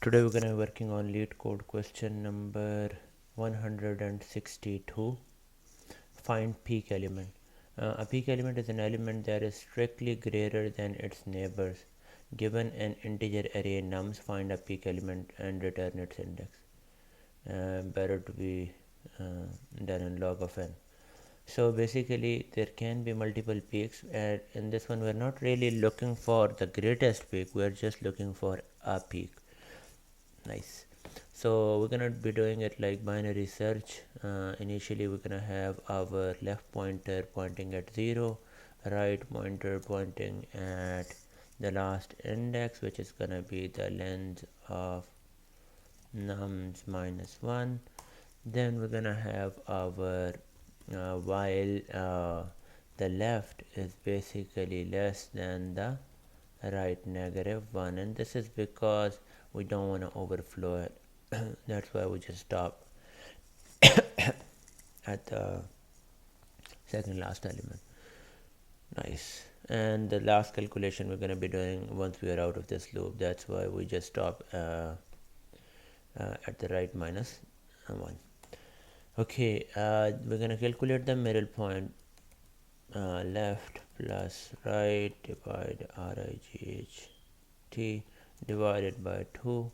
Today we're gonna be working on Leetcode question number 162. Find peak element. A peak element is an element that is strictly greater than its neighbors. Given an integer array nums, find a peak element and return its index. Better to be done in log of n. So basically there can be multiple peaks, and in this one we're not really looking for the greatest peak, we're just looking for a peak. Nice. So we're gonna be doing it like binary search. Initially we're gonna have our left pointer pointing at 0, right pointer pointing at the last index, which is gonna be the length of nums minus 1. Then we're gonna have our while the left is basically less than the right -1, and this is because we don't want to overflow it. That's why we just stop at the second last element. Nice. And the last calculation we're going to be doing once we are out of this loop, that's why we just stop at the right -1. Okay, we're going to calculate the middle point. Left plus right divide RIGHT divided by 2.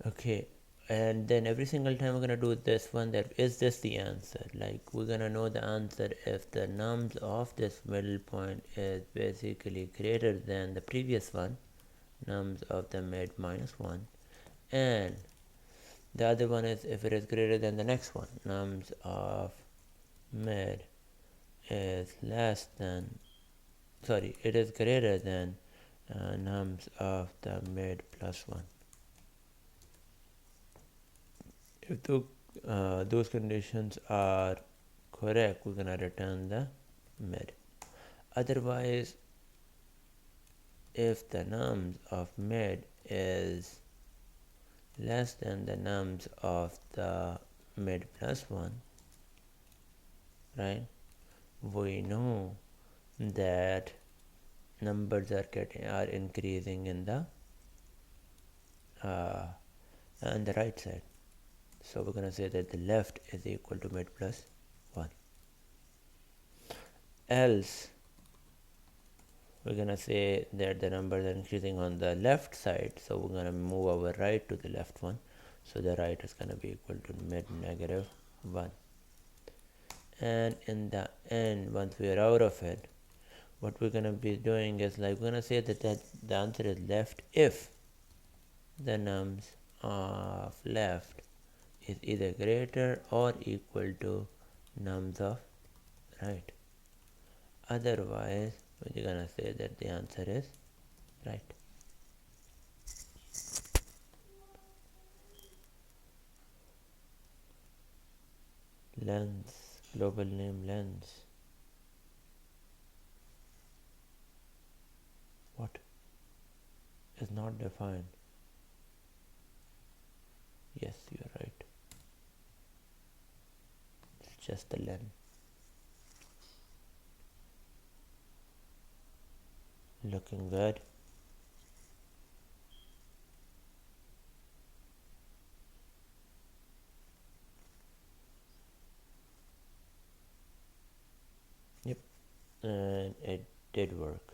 Okay, and then every single time we're gonna do this one, that is this the answer. Like, we're gonna know the answer if the nums of this middle point is basically greater than the previous one, nums of the mid -1, and the other one is if it is greater than the next one, nums of mid is less than, sorry, it is greater than nums of the mid +1. If those conditions are correct, we're gonna return the mid. Otherwise, if the nums of mid is less than the nums of the mid +1, right, we know that numbers are increasing in the on the right side. So we're gonna say that the left is equal to mid +1. Else we're gonna say that the numbers are increasing on the left side, so we're gonna move our right to the left one. So the right is gonna be equal to mid -1. And in the end, once we are out of it, what we're gonna be doing is, like, we're gonna say that the answer is left if the nums of left is either greater or equal to nums of right. Otherwise, we're gonna say that the answer is right. Lens, global name lens. What is not defined? Yes, you're right. It's just the len. Looking good. Yep, and it did work.